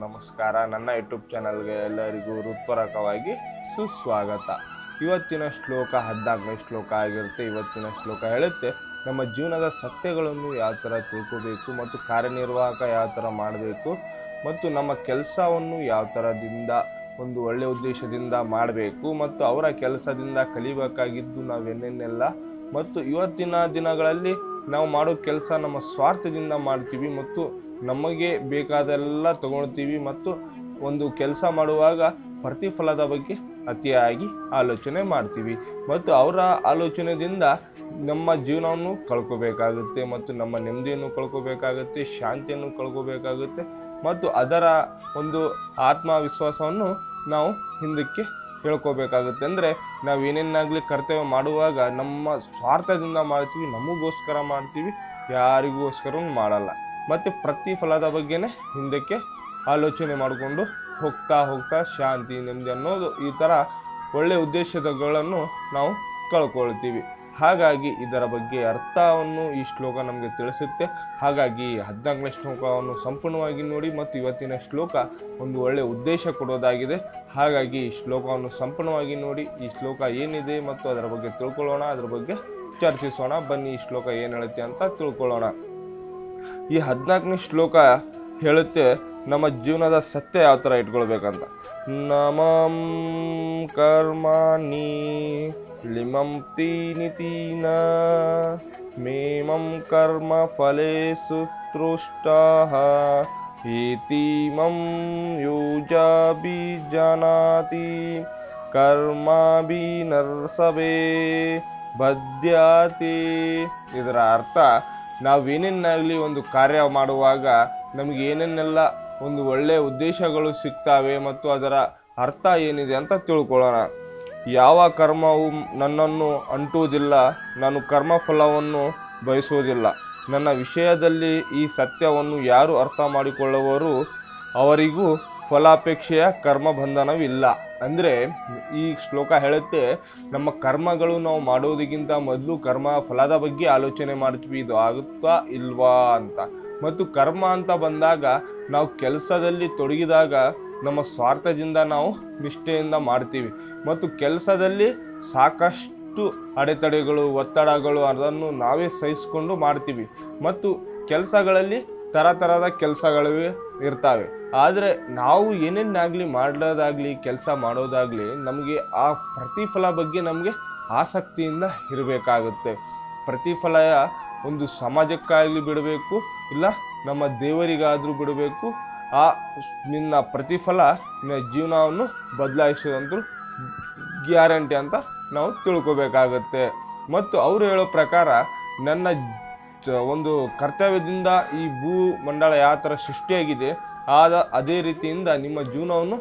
ನಮಸ್ಕಾರ. ನನ್ನ ಯೂಟ್ಯೂಬ್ ಚಾನಲ್ಗೆ ಎಲ್ಲರಿಗೂ ಹೃತ್ಪೂರ್ವಕವಾಗಿ ಸುಸ್ವಾಗತ. ಇವತ್ತಿನ ಶ್ಲೋಕ 14ನೇ ಶ್ಲೋಕ ಆಗಿರುತ್ತೆ. ಇವತ್ತಿನ ಶ್ಲೋಕ ಹೇಳುತ್ತೆ, ನಮ್ಮ ಜೀವನದ ಸತ್ಯಗಳನ್ನು ಯಾವ ಥರ ತಿಳ್ಕೋಬೇಕು ಮತ್ತು ಕಾರ್ಯನಿರ್ವಾಹಕ ಯಾವ ಥರ ಮಾಡಬೇಕು ಮತ್ತು ನಮ್ಮ ಕೆಲಸವನ್ನು ಯಾವ ಥರದಿಂದ ಒಂದು ಒಳ್ಳೆಯ ಉದ್ದೇಶದಿಂದ ಮಾಡಬೇಕು ಮತ್ತು ಅವರ ಕೆಲಸದಿಂದ ಕಲಿಬೇಕಾಗಿದ್ದು ನಾವೇನೇನೆಲ್ಲ ಮತ್ತು ಇವತ್ತಿನ ದಿನಗಳಲ್ಲಿ ನಾವು ಮಾಡೋ ಕೆಲಸ ನಮ್ಮ ಸ್ವಾರ್ಥದಿಂದ ಮಾಡ್ತೀವಿ ಮತ್ತು ನಮಗೆ ಬೇಕಾದೆಲ್ಲ ತಗೊಳ್ತೀವಿ ಮತ್ತು ಒಂದು ಕೆಲಸ ಮಾಡುವಾಗ ಪ್ರತಿಫಲದ ಬಗ್ಗೆ ಅತಿಯಾಗಿ ಆಲೋಚನೆ ಮಾಡ್ತೀವಿ ಮತ್ತು ಅವರ ಆಲೋಚನೆಯಿಂದ ನಮ್ಮ ಜೀವನವನ್ನು ಕಳ್ಕೋಬೇಕಾಗುತ್ತೆ ಮತ್ತು ನಮ್ಮ ನೆಮ್ಮದಿಯನ್ನು ಕಳ್ಕೋಬೇಕಾಗುತ್ತೆ, ಶಾಂತಿಯನ್ನು ಕಳ್ಕೋಬೇಕಾಗುತ್ತೆ ಮತ್ತು ಅದರ ಒಂದು ಆತ್ಮವಿಶ್ವಾಸವನ್ನು ನಾವು ಹಿಂದಕ್ಕೆ ಹೇಳ್ಕೋಬೇಕಾಗುತ್ತೆ. ಅಂದರೆ ನಾವು ಏನೇನಾಗಲಿ ಕರ್ತವ್ಯ ಮಾಡುವಾಗ ನಮ್ಮ ಸ್ವಾರ್ಥದಿಂದ ಮಾಡ್ತೀವಿ, ನಮಗೋಸ್ಕರ ಮಾಡ್ತೀವಿ, ಯಾರಿಗೋಸ್ಕರ ಮಾಡಲ್ಲ ಮತ್ತು ಪ್ರತಿಫಲದ ಬಗ್ಗೆನೇ ಹಿಂದಕ್ಕೆ ಆಲೋಚನೆ ಮಾಡಿಕೊಂಡು ಹೋಗ್ತಾ ಶಾಂತಿ ನೆಮ್ಮದಿ ಅನ್ನೋದು ಈ ಥರ ಒಳ್ಳೆಯ ಉದ್ದೇಶಗಳನ್ನು ನಾವು ಕಳ್ಕೊಳ್ತೀವಿ. ಹಾಗಾಗಿ ಇದರ ಬಗ್ಗೆ ಅರ್ಥವನ್ನು ಈ ಶ್ಲೋಕ ನಮಗೆ ತಿಳಿಸುತ್ತೆ. ಹಾಗಾಗಿ 14ನೇ ಶ್ಲೋಕವನ್ನು ಸಂಪೂರ್ಣವಾಗಿ ನೋಡಿ ಮತ್ತು ಇವತ್ತಿನ ಶ್ಲೋಕ ಒಂದು ಒಳ್ಳೆಯ ಉದ್ದೇಶ ಕೊಡೋದಾಗಿದೆ. ಹಾಗಾಗಿ ಈ ಶ್ಲೋಕವನ್ನು ಸಂಪೂರ್ಣವಾಗಿ ನೋಡಿ. ಈ ಶ್ಲೋಕ ಏನಿದೆ ಮತ್ತು ಅದರ ಬಗ್ಗೆ ತಿಳ್ಕೊಳ್ಳೋಣ, ಅದರ ಬಗ್ಗೆ ಚರ್ಚಿಸೋಣ. ಬನ್ನಿ ಈ ಶ್ಲೋಕ ಏನು ಹೇಳುತ್ತೆ ಅಂತ ತಿಳ್ಕೊಳ್ಳೋಣ. ಈ 14ನೇ ಶ್ಲೋಕ ಹೇಳುತ್ತೆ ನಮ್ಮ ಜೀವನದ ಸತ್ಯ ಯಾವ ಥರ ಇಟ್ಕೊಳ್ಬೇಕಂತ. ನಮಂ ಕರ್ಮಾಣಿ ಲಿಮಂ ತೀನಿತೀನ ಮೇಮಂ ಕರ್ಮ ಫಲೇಸು ತೃಷ್ಟಃ ಇತಿಮಂ ಯೋಜಾಭಿ ಜಾನಾತಿ ಕರ್ಮಾಭಿ ನರ್ಸವೇ ಬದ್ಯಾತಿ. ಇದರ ಅರ್ಥ, ನಾವೇನೇನಾಗಲಿ ಒಂದು ಕಾರ್ಯ ಮಾಡುವಾಗ ನಮಗೆ ಏನೇನೆಲ್ಲ ಒಂದು ಒಳ್ಳೆಯ ಉದ್ದೇಶಗಳು ಸಿಗ್ತವೆ ಮತ್ತು ಅದರ ಅರ್ಥ ಏನಿದೆ ಅಂತ ತಿಳ್ಕೊಳ್ಳೋಣ. ಯಾವ ಕರ್ಮವು ನನ್ನನ್ನು ಅಂಟುವುದಿಲ್ಲ, ನಾನು ಕರ್ಮಫಲವನ್ನು ಬಯಸುವುದಿಲ್ಲ. ನನ್ನ ವಿಷಯದಲ್ಲಿ ಈ ಸತ್ಯವನ್ನು ಯಾರು ಅರ್ಥ ಮಾಡಿಕೊಳ್ಳುವರೋ ಅವರಿಗೂ ಫಲಾಪೇಕ್ಷೆಯ ಕರ್ಮ ಬಂಧನವಿಲ್ಲ. ಅಂದರೆ ಈ ಶ್ಲೋಕ ಹೇಳುತ್ತೆ, ನಮ್ಮ ಕರ್ಮಗಳು ನಾವು ಮಾಡೋದಕ್ಕಿಂತ ಮೊದಲು ಕರ್ಮ ಫಲದ ಬಗ್ಗೆ ಆಲೋಚನೆ ಮಾಡ್ತೀವಿ, ಇದು ಆಗುತ್ತಾ ಇಲ್ವಾ ಅಂತ. ಮತ್ತು ಕರ್ಮ ಅಂತ ಬಂದಾಗ ನಾವು ಕೆಲಸದಲ್ಲಿ ತೊಡಗಿದಾಗ ನಮ್ಮ ಸ್ವಾರ್ಥದಿಂದ ನಾವು ನಿಷ್ಠೆಯಿಂದ ಮಾಡ್ತೀವಿ ಮತ್ತು ಕೆಲಸದಲ್ಲಿ ಸಾಕಷ್ಟು ಅಡೆತಡೆಗಳು, ಒತ್ತಡಗಳು ಅದನ್ನು ನಾವೇ ಸಹಿಸ್ಕೊಂಡು ಮಾಡ್ತೀವಿ ಮತ್ತು ಕೆಲಸಗಳಲ್ಲಿ ಥರದ ಕೆಲಸಗಳಿವೆ ಇರ್ತವೆ. ಆದರೆ ನಾವು ಏನೇನಾಗಲಿ ಮಾಡೋದಾಗಲಿ ಕೆಲಸ ಮಾಡೋದಾಗಲಿ ನಮಗೆ ಆ ಪ್ರತಿಫಲ ಬಗ್ಗೆ ನಮಗೆ ಆಸಕ್ತಿಯಿಂದ ಇರಬೇಕಾಗುತ್ತೆ. ಪ್ರತಿಫಲ ಒಂದು ಸಮಾಜಕ್ಕಾಗಲಿ ಬಿಡಬೇಕು, ಇಲ್ಲ ನಮ್ಮ ದೇವರಿಗಾದರೂ ಬಿಡಬೇಕು. ಆ ನಿನ್ನ ಪ್ರತಿಫಲ ನಿನ್ನ ಜೀವನವನ್ನು ಬದಲಾಯಿಸೋದಂತೂ ಗ್ಯಾರಂಟಿ ಅಂತ ನಾವು ತಿಳ್ಕೊಬೇಕಾಗತ್ತೆ. ಮತ್ತು ಅವರು ಹೇಳೋ ಪ್ರಕಾರ ನನ್ನ ಒಂದು ಕರ್ತವ್ಯದಿಂದ ಈ ಭೂಮಂಡಲ ಯಾವ ಥರ ಸೃಷ್ಟಿಯಾಗಿದೆ ಅದೇ ರೀತಿಯಿಂದ ನಿಮ್ಮ ಜೀವನವನ್ನು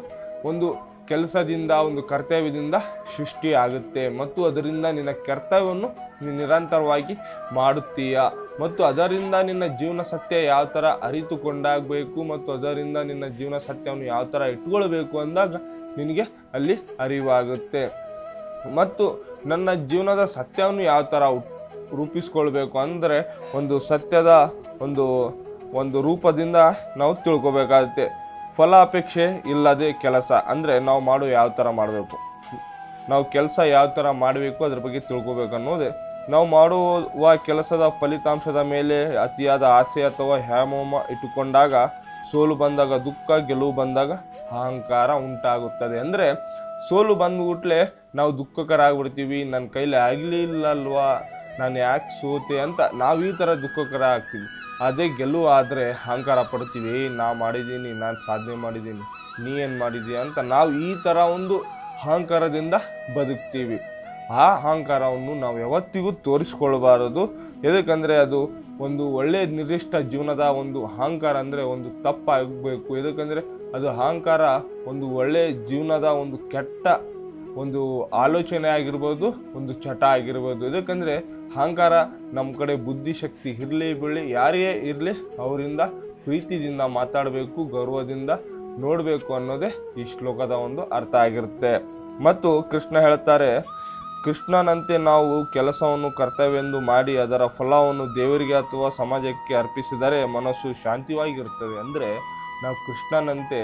ಒಂದು ಕೆಲಸದಿಂದ ಒಂದು ಕರ್ತವ್ಯದಿಂದ ಸೃಷ್ಟಿ ಆಗುತ್ತೆ ಮತ್ತು ಅದರಿಂದ ನಿನ್ನ ಕರ್ತವ್ಯವನ್ನು ನಿರಂತರವಾಗಿ ಮಾಡುತ್ತೀಯ ಮತ್ತು ಅದರಿಂದ ನಿನ್ನ ಜೀವನ ಸತ್ಯ ಯಾವ ಥರ ಅರಿತುಕೊಂಡಾಗಬೇಕು ಮತ್ತು ಅದರಿಂದ ನಿನ್ನ ಜೀವನ ಸತ್ಯವನ್ನು ಯಾವ ಥರ ಇಟ್ಕೊಳ್ಬೇಕು ಅಂದಾಗ ನಿನಗೆ ಅಲ್ಲಿ ಅರಿವಾಗುತ್ತೆ. ಮತ್ತು ನನ್ನ ಜೀವನದ ಸತ್ಯವನ್ನು ಯಾವ ಥರ ರೂಪಿಸ್ಕೊಳ್ಬೇಕು ಅಂದರೆ ಒಂದು ಸತ್ಯದ ಒಂದು ರೂಪದಿಂದ ನಾವು ತಿಳ್ಕೊಬೇಕಾಗುತ್ತೆ. ಫಲಾಪೇಕ್ಷೆ ಇಲ್ಲದೆ ಕೆಲಸ ಅಂದರೆ ನಾವು ಮಾಡೋ ಯಾವ ಥರ ಮಾಡಬೇಕು, ನಾವು ಕೆಲಸ ಯಾವ ಥರ ಮಾಡಬೇಕು ಅದ್ರ ಬಗ್ಗೆ ತಿಳ್ಕೊಬೇಕು ಅನ್ನೋದೇ. ನಾವು ಮಾಡುವ ಕೆಲಸದ ಫಲಿತಾಂಶದ ಮೇಲೆ ಅತಿಯಾದ ಆಸೆ ಅಥವಾ ಹ್ಯಾಮೋಮ ಇಟ್ಟುಕೊಂಡಾಗ ಸೋಲು ಬಂದಾಗ ದುಃಖ, ಗೆಲುವು ಬಂದಾಗ ಅಹಂಕಾರ ಉಂಟಾಗುತ್ತದೆ. ಅಂದರೆ ಸೋಲು ಬಂದ್ಬಿಟ್ಲೆ ನಾವು ದುಃಖಕರಾಗ್ಬಿಡ್ತೀವಿ, ನನ್ನ ಕೈಲಿ ಆಗಲಿಲ್ಲಲ್ವಾ, ನಾನು ಯಾಕೆ ಸೋತೆ ಅಂತ ನಾವು ಈ ಥರ ದುಃಖಕರ ಆಗ್ತೀವಿ. ಅದೇ ಗೆಲುವು ಆದರೆ ಅಹಂಕಾರ ಪಡ್ತೀವಿ, ನಾ ಮಾಡಿದ್ದೀನಿ, ನಾನು ಸಾಧನೆ ಮಾಡಿದ್ದೀನಿ, ನೀ ಏನು ಮಾಡಿದ್ದೀಯ ಅಂತ ನಾವು ಈ ಥರ ಒಂದು ಅಹಂಕಾರದಿಂದ ಬದುಕ್ತೀವಿ. ಆ ಅಹಂಕಾರವನ್ನು ನಾವು ಯಾವತ್ತಿಗೂ ತೋರಿಸ್ಕೊಳ್ಬಾರದು. ಎದಕ್ಕಂದರೆ ಅದು ಒಂದು ಒಳ್ಳೆಯ ನಿರ್ದಿಷ್ಟ ಜೀವನದ ಒಂದು ಅಹಂಕಾರ ಅಂದರೆ ಒಂದು ತಪ್ಪಾಗಬೇಕು. ಎದಕ್ಕಂದರೆ ಅದು ಅಹಂಕಾರ ಒಂದು ಒಳ್ಳೆಯ ಜೀವನದ ಒಂದು ಕೆಟ್ಟ ಒಂದು ಆಲೋಚನೆ ಆಗಿರ್ಬೋದು, ಒಂದು ಚಟ ಆಗಿರ್ಬೋದು. ಎದಕ್ಕಂದರೆ ಅಹಂಕಾರ ನಮ್ಮ ಕಡೆ ಬುದ್ಧಿಶಕ್ತಿ ಇರಲಿ ಬಿಡಲಿ, ಯಾರೇ ಇರಲಿ ಅವರಿಂದ ಪ್ರೀತಿಯಿಂದ ಮಾತಾಡಬೇಕು, ಗೌರವದಿಂದ ನೋಡಬೇಕು ಅನ್ನೋದೇ ಈ ಶ್ಲೋಕದ ಒಂದು ಅರ್ಥ ಆಗಿರುತ್ತೆ. ಮತ್ತು ಕೃಷ್ಣ ಹೇಳ್ತಾರೆ, ಕೃಷ್ಣನಂತೆ ನಾವು ಕೆಲಸವನ್ನು ಕರ್ತವ್ಯವೆಂದು ಮಾಡಿ ಅದರ ಫಲವನ್ನು ದೇವರಿಗೆ ಅಥವಾ ಸಮಾಜಕ್ಕೆ ಅರ್ಪಿಸಿದರೆ ಮನಸ್ಸು ಶಾಂತಿವಾಗಿರುತ್ತದೆ. ಅಂದರೆ ನಾವು ಕೃಷ್ಣನಂತೆ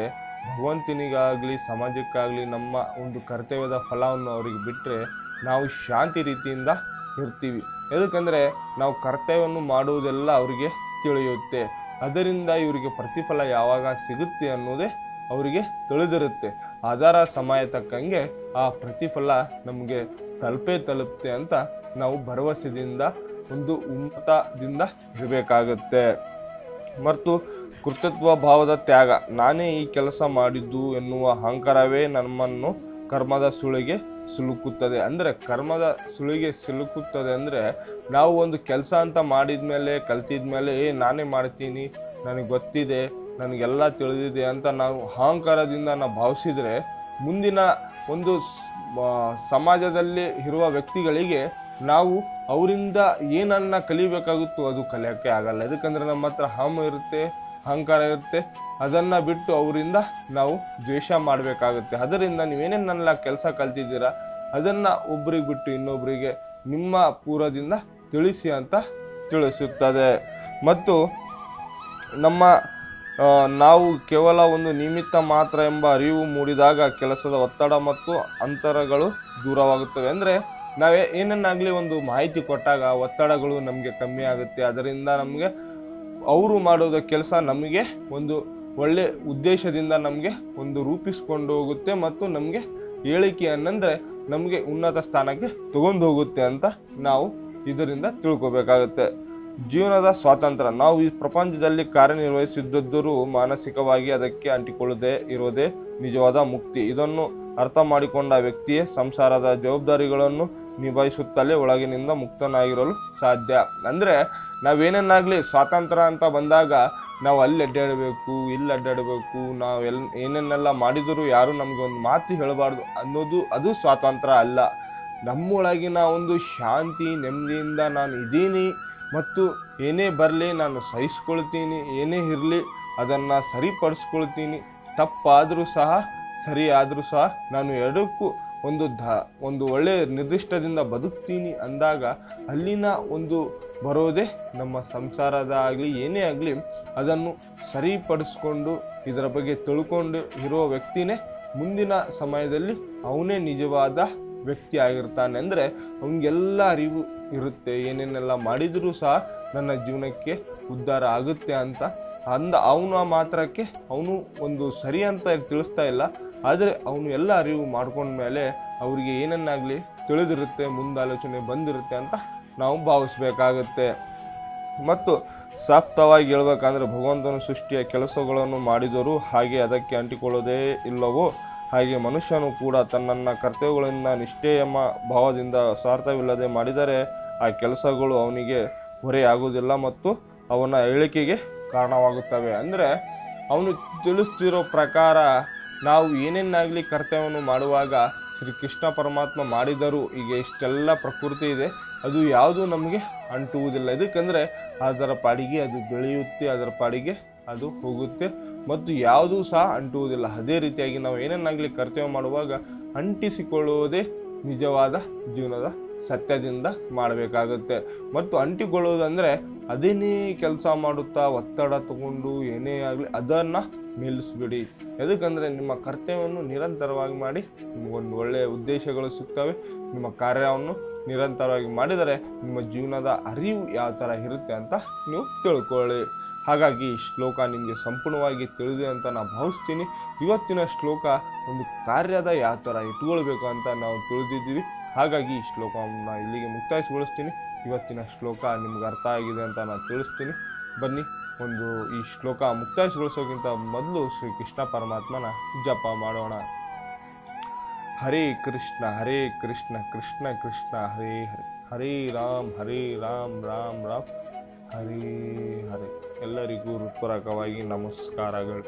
ಭಗವಂತನಿಗಾಗಲಿ ಸಮಾಜಕ್ಕಾಗಲಿ ನಮ್ಮ ಒಂದು ಕರ್ತವ್ಯದ ಫಲವನ್ನು ಅವರಿಗೆ ಬಿಟ್ಟರೆ ನಾವು ಶಾಂತಿ ರೀತಿಯಿಂದ ಇರ್ತೀವಿ. ಯಾಕಂದರೆ ನಾವು ಕರ್ತವ್ಯವನ್ನು ಮಾಡುವುದೆಲ್ಲ ಅವರಿಗೆ ತಿಳಿಯುತ್ತೆ. ಅದರಿಂದ ಇವರಿಗೆ ಪ್ರತಿಫಲ ಯಾವಾಗ ಸಿಗುತ್ತೆ ಅನ್ನೋದೇ ಅವರಿಗೆ ತಿಳಿದಿರುತ್ತೆ. ಅದರ ಸಮಯ ತಕ್ಕಂಗೆ ಆ ಪ್ರತಿಫಲ ನಮಗೆ ತಲುಪುತ್ತೆ ಅಂತ ನಾವು ಭರವಸೆಯಿಂದ ಒಂದು ಉನ್ನತದಿಂದ ಇರಬೇಕಾಗತ್ತೆ. ಮತ್ತು ಕರ್ತೃತ್ವ ಭಾವದ ತ್ಯಾಗ, ನಾನೇ ಈ ಕೆಲಸ ಮಾಡಿದ್ದು ಎನ್ನುವ ಅಹಂಕಾರವೇ ನಮ್ಮನ್ನು ಕರ್ಮದ ಸುಳಿಗೆ ಸಿಲುಕುತ್ತದೆ. ಅಂದರೆ ಕರ್ಮದ ಸುಳಿಗೆ ಸಿಲುಕುತ್ತದೆ ಅಂದರೆ ನಾವು ಒಂದು ಕೆಲಸ ಅಂತ ಮಾಡಿದ್ಮೇಲೆ ಕಲ್ತಿದ್ಮೇಲೆ ನಾನೇ ಮಾಡ್ತೀನಿ, ನನಗೆ ಗೊತ್ತಿದೆ, ನನಗೆಲ್ಲ ತಿಳಿದಿದೆ ಅಂತ ನಾವು ಅಹಂಕಾರದಿಂದ ನಾವು ಭಾವಿಸಿದರೆ ಮುಂದಿನ ಒಂದು ಸಮಾಜದಲ್ಲಿ ಇರುವ ವ್ಯಕ್ತಿಗಳಿಗೆ ನಾವು ಅವರಿಂದ ಏನನ್ನ ಕಲಿಬೇಕಾಗುತ್ತೋ ಅದು ಕಲಿಯೋಕ್ಕೆ ಆಗಲ್ಲ. ಯಾಕಂದರೆ ನಮ್ಮ ಹತ್ರ ಇರುತ್ತೆ, ಅಹಂಕಾರ ಇರುತ್ತೆ. ಅದನ್ನು ಬಿಟ್ಟು ಅವರಿಂದ ನಾವು ದ್ವೇಷ ಮಾಡಬೇಕಾಗುತ್ತೆ. ಅದರಿಂದ ನೀವೇನೇನೆಲ್ಲ ಕೆಲಸ ಕಲ್ತಿದ್ದೀರಾ ಅದನ್ನು ಒಬ್ಬರಿಗೆ ಬಿಟ್ಟು ಇನ್ನೊಬ್ಬರಿಗೆ ನಿಮ್ಮ ಪೂರ್ವದಿಂದ ತಿಳಿಸಿ ಅಂತ ತಿಳಿಸುತ್ತದೆ. ಮತ್ತು ನಾವು ಕೇವಲ ಒಂದು ನಿಮಿತ್ತ ಮಾತ್ರ ಎಂಬ ಅರಿವು ಮೂಡಿದಾಗ ಕೆಲಸದ ಒತ್ತಡ ಮತ್ತು ಅಂತರಗಳು ದೂರವಾಗುತ್ತವೆ. ಅಂದರೆ ನಾವೇ ಏನನ್ನಾಗಲಿ ಒಂದು ಮಾಹಿತಿ ಕೊಟ್ಟಾಗ ಒತ್ತಡಗಳು ನಮಗೆ ಕಮ್ಮಿ ಆಗುತ್ತೆ. ಅದರಿಂದ ನಮಗೆ ಅವರು ಮಾಡೋದ ಕೆಲಸ ನಮಗೆ ಒಂದು ಒಳ್ಳೆ ಉದ್ದೇಶದಿಂದ ನಮಗೆ ಒಂದು ರೂಪಿಸ್ಕೊಂಡು ಹೋಗುತ್ತೆ ಮತ್ತು ನಮಗೆ ಹೇಳಿಕೆಯನ್ನಂದರೆ ನಮಗೆ ಉನ್ನತ ಸ್ಥಾನಕ್ಕೆ ತಗೊಂಡು ಹೋಗುತ್ತೆ ಅಂತ ನಾವು ಇದರಿಂದ ತಿಳ್ಕೊಬೇಕಾಗುತ್ತೆ. ಜೀವನದ ಸ್ವಾತಂತ್ರ್ಯ, ನಾವು ಈ ಪ್ರಪಂಚದಲ್ಲಿ ಕಾರ್ಯನಿರ್ವಹಿಸಿದ್ದರೂ ಮಾನಸಿಕವಾಗಿ ಅದಕ್ಕೆ ಅಂಟಿಕೊಳ್ಳದೆ ಇರೋದೇ ನಿಜವಾದ ಮುಕ್ತಿ. ಇದನ್ನು ಅರ್ಥ ಮಾಡಿಕೊಂಡ ವ್ಯಕ್ತಿಯೇ ಸಂಸಾರದ ಜವಾಬ್ದಾರಿಗಳನ್ನು ನಿಭಾಯಿಸುತ್ತಲೇ ಒಳಗಿನಿಂದ ಮುಕ್ತನಾಗಿರಲು ಸಾಧ್ಯ. ಅಂದರೆ ನಾವೇನೇನಾಗಲಿ ಸ್ವಾತಂತ್ರ್ಯ ಅಂತ ಬಂದಾಗ ನಾವು ಅಲ್ಲಿ ಅಡ್ಡಾಡಬೇಕು, ಇಲ್ಲಿ ಅಡ್ಡಾಡಬೇಕು, ನಾವು ಏನೇನೆಲ್ಲ ಮಾಡಿದರೂ ಯಾರು ನಮಗೆ ಒಂದು ಮಾತು ಹೇಳಬಾರ್ದು ಅನ್ನೋದು ಅದು ಸ್ವಾತಂತ್ರ್ಯ ಅಲ್ಲ. ನಮ್ಮೊಳಗಿನ ಒಂದು ಶಾಂತಿ ನೆಮ್ಮದಿಯಿಂದ ನಾನು ಇದ್ದೀನಿ ಮತ್ತು ಏನೇ ಬರಲಿ ನಾನು ಸಹಿಸ್ಕೊಳ್ತೀನಿ, ಏನೇ ಇರಲಿ ಅದನ್ನು ಸರಿಪಡಿಸ್ಕೊಳ್ತೀನಿ, ತಪ್ಪಾದರೂ ಸಹ ಸರಿ ಆದರೂ ಸಹ ನಾನು ಎರಡಕ್ಕೂ ಒಂದು ಒಳ್ಳೆಯ ನಿರ್ದಿಷ್ಟದಿಂದ ಬದುಕ್ತೀನಿ ಅಂದಾಗ ಅಲ್ಲಿನ ಒಂದು ಬರೋದೇ ನಮ್ಮ ಸಂಸಾರದ ಆಗಲಿ ಏನೇ ಆಗಲಿ ಅದನ್ನು ಸರಿಪಡಿಸ್ಕೊಂಡು ಇದರ ಬಗ್ಗೆ ತಿಳ್ಕೊಂಡು ಇರೋ ವ್ಯಕ್ತಿನೇ ಮುಂದಿನ ಸಮಯದಲ್ಲಿ ಅವನೇ ನಿಜವಾದ ವ್ಯಕ್ತಿ ಆಗಿರ್ತಾನೆ. ಅಂದರೆ ಅವನಿಗೆಲ್ಲ ಅರಿವು ಇರುತ್ತೆ, ಏನೇನೆಲ್ಲ ಮಾಡಿದರೂ ಸಹ ನನ್ನ ಜೀವನಕ್ಕೆ ಉದ್ಧಾರ ಆಗುತ್ತೆ ಅಂತ ಅವನ ಮಾತ್ರಕ್ಕೆ ಅವನು ಒಂದು ಸರಿ ಅಂತ ತಿಳಿಸ್ತಾ ಇಲ್ಲ. ಆದರೆ ಅವನು ಎಲ್ಲ ಅರಿವು ಮಾಡ್ಕೊಂಡ್ಮೇಲೆ ಅವರಿಗೆ ಏನನ್ನಾಗಲಿ ತಿಳಿದಿರುತ್ತೆ, ಮುಂದಾಲೋಚನೆ ಬಂದಿರುತ್ತೆ ಅಂತ ನಾವು ಭಾವಿಸ್ಬೇಕಾಗತ್ತೆ. ಮತ್ತು ಸಾಪ್ತವಾಗಿ ಹೇಳ್ಬೇಕಂದ್ರೆ ಭಗವಂತನ ಸೃಷ್ಟಿಯ ಕೆಲಸಗಳನ್ನು ಮಾಡಿದರೂ ಹಾಗೆ ಅದಕ್ಕೆ ಅಂಟಿಕೊಳ್ಳೋದೇ ಇಲ್ಲವೋ ಹಾಗೆ ಮನುಷ್ಯನು ಕೂಡ ತನ್ನನ್ನು ಕರ್ತವ್ಯಗಳಿಂದ ನಿಷ್ಠೆಯಮ ಭಾವದಿಂದ ಸ್ವಾರ್ಥವಿಲ್ಲದೆ ಮಾಡಿದರೆ ಆ ಕೆಲಸಗಳು ಅವನಿಗೆ ಹೊರೆಯಾಗುವುದಿಲ್ಲ ಮತ್ತು ಅವನ ಹೇಳಿಕೆಗೆ ಕಾರಣವಾಗುತ್ತವೆ. ಅಂದರೆ ಅವನು ತಿಳಿಸ್ತಿರೋ ಪ್ರಕಾರ ನಾವು ಏನೇನಾಗಲಿ ಕರ್ತವ್ಯವನ್ನು ಮಾಡುವಾಗ ಶ್ರೀ ಕೃಷ್ಣ ಪರಮಾತ್ಮ ಮಾಡಿದರೂ ಈಗ ಇಷ್ಟೆಲ್ಲ ಪ್ರಕೃತಿ ಇದೆ, ಅದು ಯಾವುದೂ ನಮಗೆ ಅಂಟುವುದಿಲ್ಲ. ಇದಕ್ಕಂದರೆ ಅದರ ಪಾಡಿಗೆ ಅದು ಬೆಳೆಯುತ್ತೆ, ಅದರ ಪಾಡಿಗೆ ಅದು ಹೋಗುತ್ತೆ ಮತ್ತು ಯಾವುದೂ ಸಹ ಅಂಟುವುದಿಲ್ಲ. ಅದೇ ರೀತಿಯಾಗಿ ನಾವು ಏನೇನಾಗಲಿ ಕರ್ತವ್ಯ ಮಾಡುವಾಗ ಅಂಟಿಸಿಕೊಳ್ಳುವುದೇ ನಿಜವಾದ ಜೀವನದ ಸತ್ಯದಿಂದ ಮಾಡಬೇಕಾಗುತ್ತೆ. ಮತ್ತು ಅಂಟಿಕೊಳ್ಳುವುದಂದರೆ ಅದೇನೇ ಕೆಲಸ ಮಾಡುತ್ತಾ ಒತ್ತಡ ತಗೊಂಡು ಏನೇ ಆಗಲಿ ಅದನ್ನು ನಿಲ್ಲಿಸ್ಬಿಡಿ. ಎದಕ್ಕಂದರೆ ನಿಮ್ಮ ಕರ್ತವ್ಯವನ್ನು ನಿರಂತರವಾಗಿ ಮಾಡಿ ನಿಮಗೊಂದು ಒಳ್ಳೆಯ ಉದ್ದೇಶಗಳು ಸಿಗ್ತವೆ. ನಿಮ್ಮ ಕಾರ್ಯವನ್ನು ನಿರಂತರವಾಗಿ ಮಾಡಿದರೆ ನಿಮ್ಮ ಜೀವನದ ಅರಿವು ಯಾವ ಥರ ಇರುತ್ತೆ ಅಂತ ನೀವು ತಿಳ್ಕೊಳ್ಳಿ. ಹಾಗಾಗಿ ಈ ಶ್ಲೋಕ ನಿಮಗೆ ಸಂಪೂರ್ಣವಾಗಿ ತಿಳಿದೆ ಅಂತ ನಾನು ಭಾವಿಸ್ತೀನಿ. ಇವತ್ತಿನ ಶ್ಲೋಕ ಒಂದು ಕಾರ್ಯದ ಯಾವ ಥರ ಇಟ್ಕೊಳ್ಬೇಕು ಅಂತ ನಾವು ತಿಳಿದಿದ್ದೀವಿ. ಹಾಗಾಗಿ ಈ ಶ್ಲೋಕವನ್ನು ಇಲ್ಲಿಗೆ ಮುಕ್ತಾಯಗೊಳಿಸ್ತೀನಿ. ಇವತ್ತಿನ ಶ್ಲೋಕ ನಿಮ್ಗೆ ಅರ್ಥ ಆಗಿದೆ ಅಂತ ನಾನು ತಿಳಿಸ್ತೀನಿ. ಬನ್ನಿ ಈ ಶ್ಲೋಕ ಮುಕ್ತಾಯಗೊಳಿಸೋಕ್ಕಿಂತ ಮೊದಲು ಶ್ರೀ ಕೃಷ್ಣ ಪರಮಾತ್ಮನ ಜಪ ಮಾಡೋಣ. ಹರೇ ಕೃಷ್ಣ ಕೃಷ್ಣ ಕೃಷ್ಣ ಹರೇ ಹರೇ, ಹರೇ ರಾಮ್ ರಾಮ್ ರಾಮ್ ಹರೇ ಹರೇ. ಎಲ್ಲರಿಗೂ ಹೃತ್ಪೂರ್ವಕವಾಗಿ ನಮಸ್ಕಾರಗಳು.